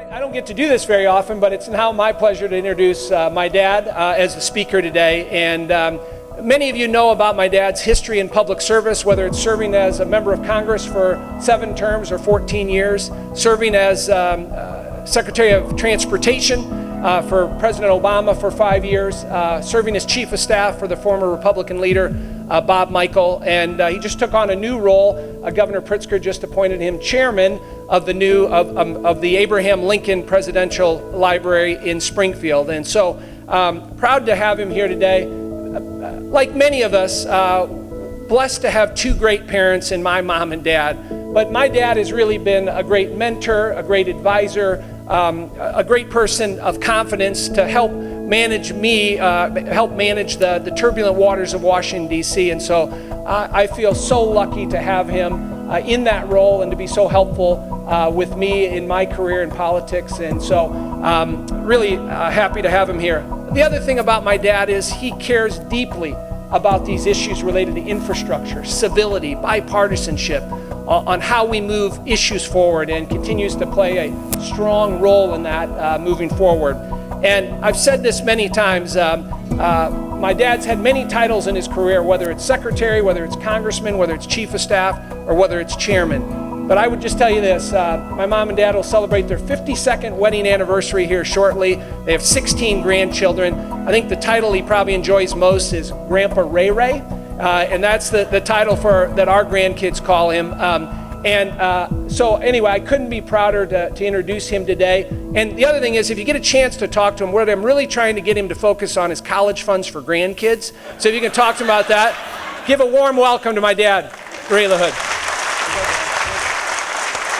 I don't get to do this very often, but it's now my pleasure to introduce my dad as the speaker today. And many of you know about my dad's history in public service, whether it's serving as a member of Congress for 7 terms or 14 years, serving as Secretary of Transportation for President Obama for 5 years, serving as Chief of Staff for the former Republican leader Bob Michael, and he just took on a new role. Governor Pritzker just appointed him chairman of the new of the Abraham Lincoln Presidential Library in Springfield, and so proud to have him here today. Like many of us, blessed to have 2 great parents in my mom and dad. But my dad has really been a great mentor, a great advisor, a great person of confidence to help manage me, help manage the turbulent waters of Washington, D.C. And so I feel so lucky to have him in that role and to be so helpful with me in my career in politics. And so really happy to have him here. The other thing about my dad is he cares deeply about these issues related to infrastructure, civility, bipartisanship, on how we move issues forward, and continues to play a strong role in that moving forward. And I've said this many times, my dad's had many titles in his career, whether it's secretary, whether it's congressman, whether it's chief of staff, or whether it's chairman. But I would just tell you this, my mom and dad will celebrate their 52nd wedding anniversary here shortly. They have 16 grandchildren. I think the title he probably enjoys most is Grandpa Ray Ray, and that's the title that our grandkids call him. So anyway, I couldn't be prouder to introduce him today. And the other thing is, if you get a chance to talk to him, what I'm really trying to get him to focus on is college funds for grandkids. So if you can talk to him about that, give a warm welcome to my dad, Ray LaHood.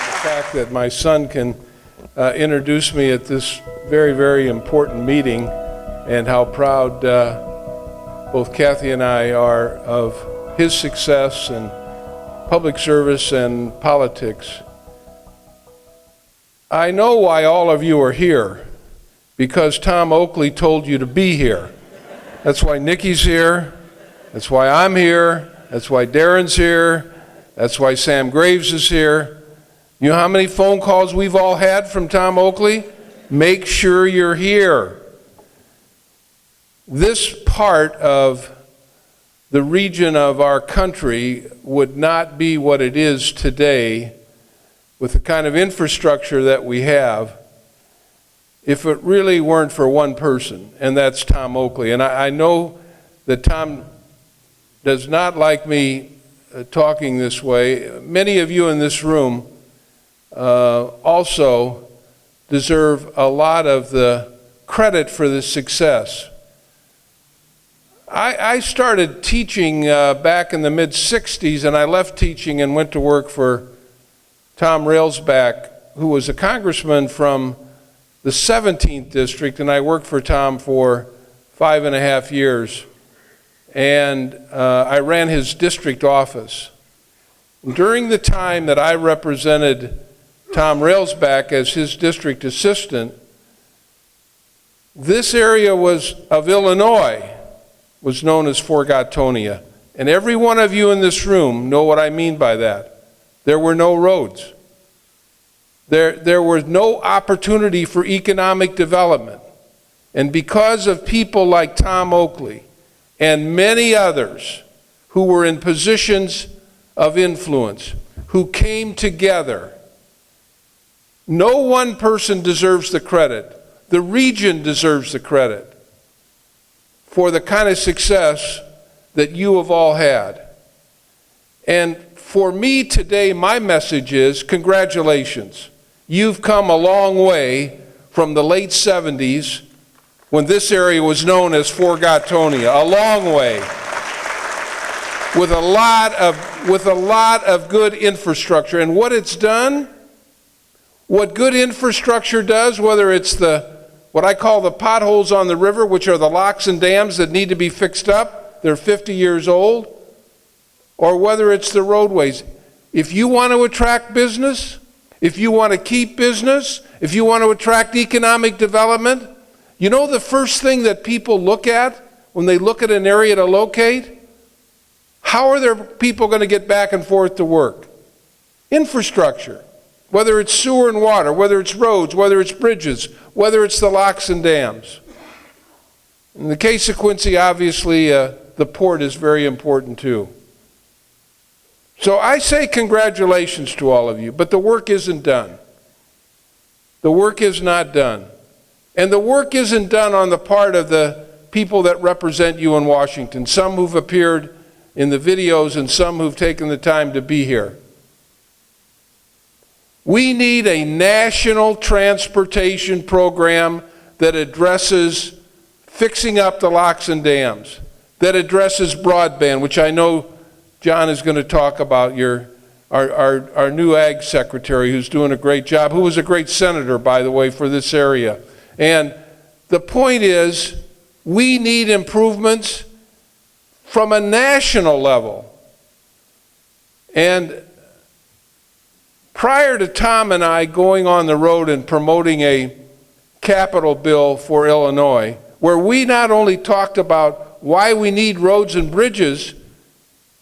The fact that my son can introduce me at this very, very important meeting, and how proud both Kathy and I are of his success and public service and politics. I know why all of you are here, because Tom Oakley told you to be here. That's why Nikki's here, that's why I'm here, that's why Darin's here, that's why Sam Graves is here. You know how many phone calls we've all had from Tom Oakley? Make sure you're here. This part of the region of our country would not be what it is today with the kind of infrastructure that we have if it really weren't for one person, and that's Tom Oakley. And I know that Tom does not like me talking this way. Many of you in this room also deserve a lot of the credit for this success. I started teaching back in the mid-'60s, and I left teaching and went to work for Tom Railsback, who was a congressman from the 17th district, and I worked for Tom for 5.5 years. And I ran his district office. During the time that I represented Tom Railsback as his district assistant, this area of Illinois was known as Forgotonia. And every one of you in this room know what I mean by that. There were no roads. There was no opportunity for economic development. And because of people like Tom Oakley and many others who were in positions of influence, who came together, no one person deserves the credit. The region deserves the credit for the kind of success that you have all had. And for me today, my message is congratulations. You've come a long way from the late 70s, when this area was known as Forgotonia, a long way, with a lot of good infrastructure. And what it's done, what good infrastructure does, whether it's what I call the potholes on the river, which are the locks and dams that need to be fixed up, they're 50 years old, or whether it's the roadways. If you want to attract business, if you want to keep business, if you want to attract economic development, you know the first thing that people look at when they look at an area to locate? How are their people going to get back and forth to work? Infrastructure, whether it's sewer and water, whether it's roads, whether it's bridges, whether it's the locks and dams. In the case of Quincy, obviously, the port is very important too. So I say congratulations to all of you, but the work isn't done. The work is not done. And the work isn't done on the part of the people that represent you in Washington, some who've appeared in the videos and some who've taken the time to be here. We need a national transportation program that addresses fixing up the locks and dams, that addresses broadband, which I know John is going to talk about, our new Ag Secretary, who's doing a great job, who was a great senator, by the way, for this area. And the point is, we need improvements from a national level. And prior to Tom and I going on the road and promoting a capital bill for Illinois, where we not only talked about why we need roads and bridges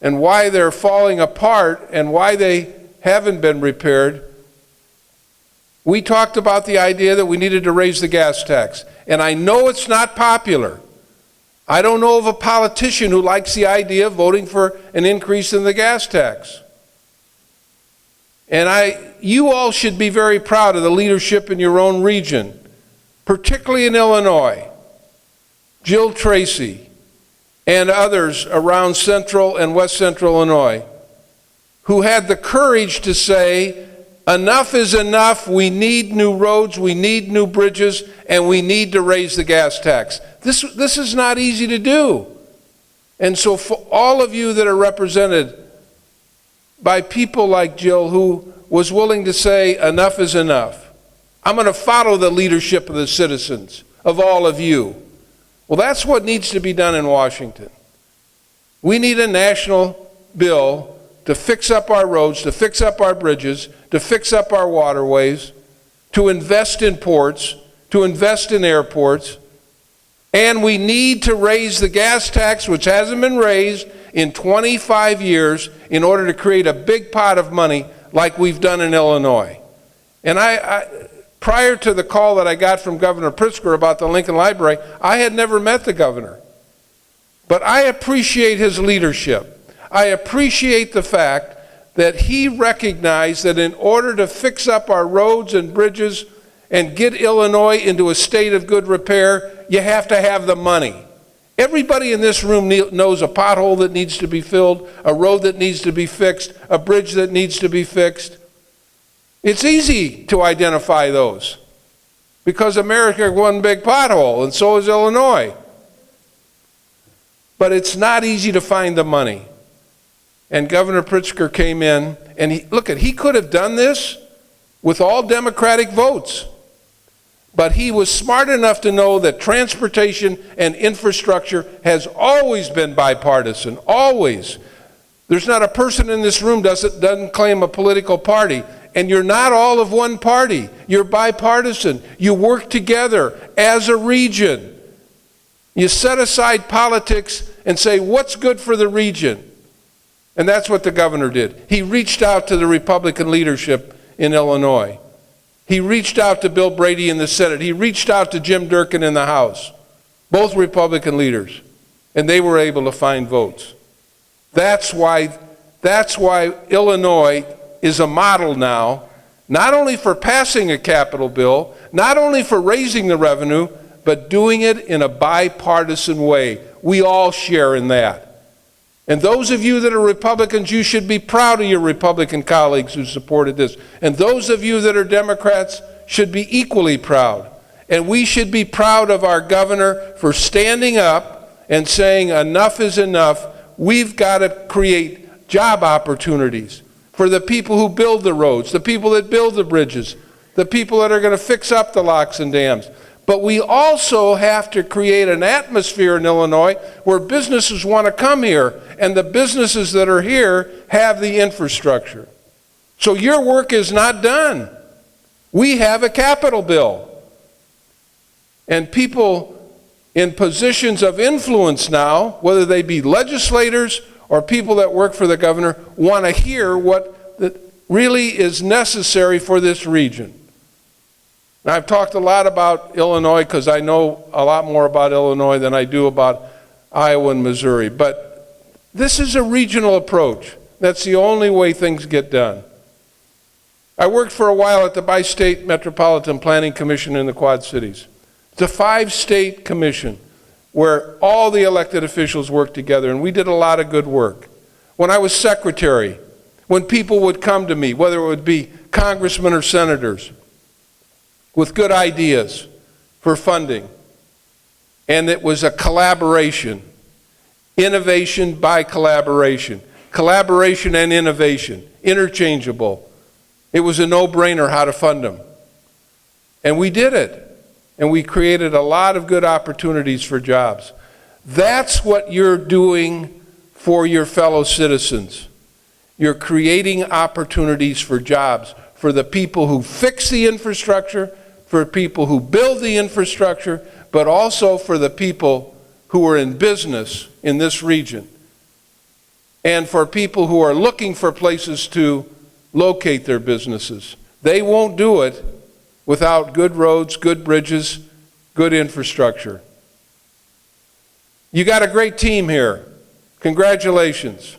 and why they're falling apart and why they haven't been repaired, we talked about the idea that we needed to raise the gas tax. And I know it's not popular. I don't know of a politician who likes the idea of voting for an increase in the gas tax. And you all should be very proud of the leadership in your own region, particularly in Illinois. Jill Tracy and others around central and west central Illinois who had the courage to say, enough is enough, we need new roads, we need new bridges, and we need to raise the gas tax. This is not easy to do. And so for all of you that are represented by people like Jill, who was willing to say enough is enough, I'm going to follow the leadership of the citizens, of all of you. Well, that's what needs to be done in Washington. We need a national bill to fix up our roads, to fix up our bridges, to fix up our waterways, to invest in ports, to invest in airports, and we need to raise the gas tax, which hasn't been raised in 25 years, in order to create a big pot of money like we've done in Illinois. And prior to the call that I got from Governor Pritzker about the Lincoln Library, I had never met the governor. But I appreciate his leadership. I appreciate the fact that he recognized that in order to fix up our roads and bridges and get Illinois into a state of good repair, you have to have the money. Everybody in this room knows a pothole that needs to be filled, a road that needs to be fixed, a bridge that needs to be fixed. It's easy to identify those because America is one big pothole, and so is Illinois. But it's not easy to find the money. And Governor Pritzker came in, and he could have done this with all Democratic votes. But he was smart enough to know that transportation and infrastructure has always been bipartisan, always. There's not a person in this room doesn't claim a political party. And you're not all of one party. You're bipartisan. You work together as a region. You set aside politics and say, what's good for the region? And that's what the governor did. He reached out to the Republican leadership in Illinois. He reached out to Bill Brady in the Senate. He reached out to Jim Durkin in the House, both Republican leaders, and they were able to find votes. That's why Illinois is a model now, not only for passing a capital bill, not only for raising the revenue, but doing it in a bipartisan way. We all share in that. And those of you that are Republicans, you should be proud of your Republican colleagues who supported this. And those of you that are Democrats should be equally proud. And we should be proud of our governor for standing up and saying enough is enough. We've got to create job opportunities for the people who build the roads, the people that build the bridges, the people that are going to fix up the locks and dams. But we also have to create an atmosphere in Illinois where businesses want to come here, and the businesses that are here have the infrastructure. So your work is not done. We have a capital bill. And people in positions of influence now, whether they be legislators or people that work for the governor, want to hear what really is necessary for this region. Now, I've talked a lot about Illinois because I know a lot more about Illinois than I do about Iowa and Missouri, but this is a regional approach. That's the only way things get done. I worked for a while at the Bi-State Metropolitan Planning Commission in the Quad Cities. It's a 5-state commission where all the elected officials work together, and we did a lot of good work. When I was secretary, when people would come to me, whether it would be congressmen or senators, with good ideas for funding, and it was a collaboration, innovation by collaboration, collaboration and innovation, interchangeable. It was a no-brainer how to fund them. And we did it. And we created a lot of good opportunities for jobs. That's what you're doing for your fellow citizens. You're creating opportunities for jobs for the people who fix the infrastructure, for people who build the infrastructure, but also for the people who are in business in this region, and for people who are looking for places to locate their businesses. They won't do it without good roads, good bridges, good infrastructure. You got a great team here. Congratulations.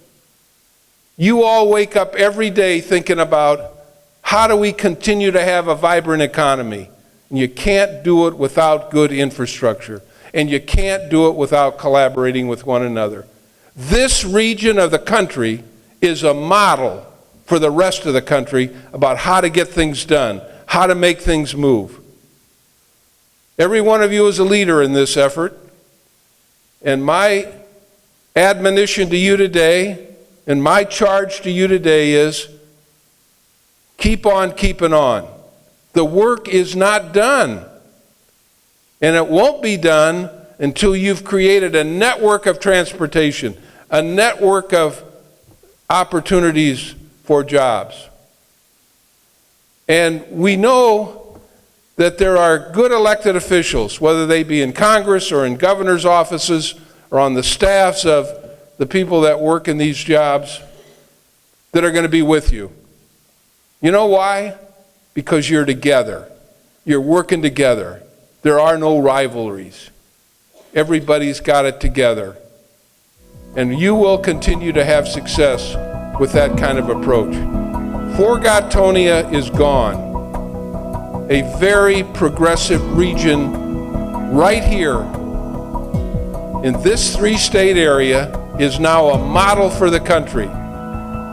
You all wake up every day thinking about how do we continue to have a vibrant economy? And you can't do it without good infrastructure. And you can't do it without collaborating with one another. This region of the country is a model for the rest of the country about how to get things done, how to make things move. Every one of you is a leader in this effort, and my admonition to you today, and my charge to you today is, keep on keeping on. The work is not done, and it won't be done until you've created a network of transportation, a network of opportunities for jobs. And we know that there are good elected officials, whether they be in Congress or in governor's offices or on the staffs of the people that work in these jobs, that are going to be with you. You know why? Because you're together. You're working together. There are no rivalries. Everybody's got it together. And you will continue to have success with that kind of approach. Forgotonia is gone. A very progressive region right here in this 3-state area is now a model for the country.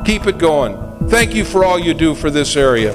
Keep it going. Thank you for all you do for this area.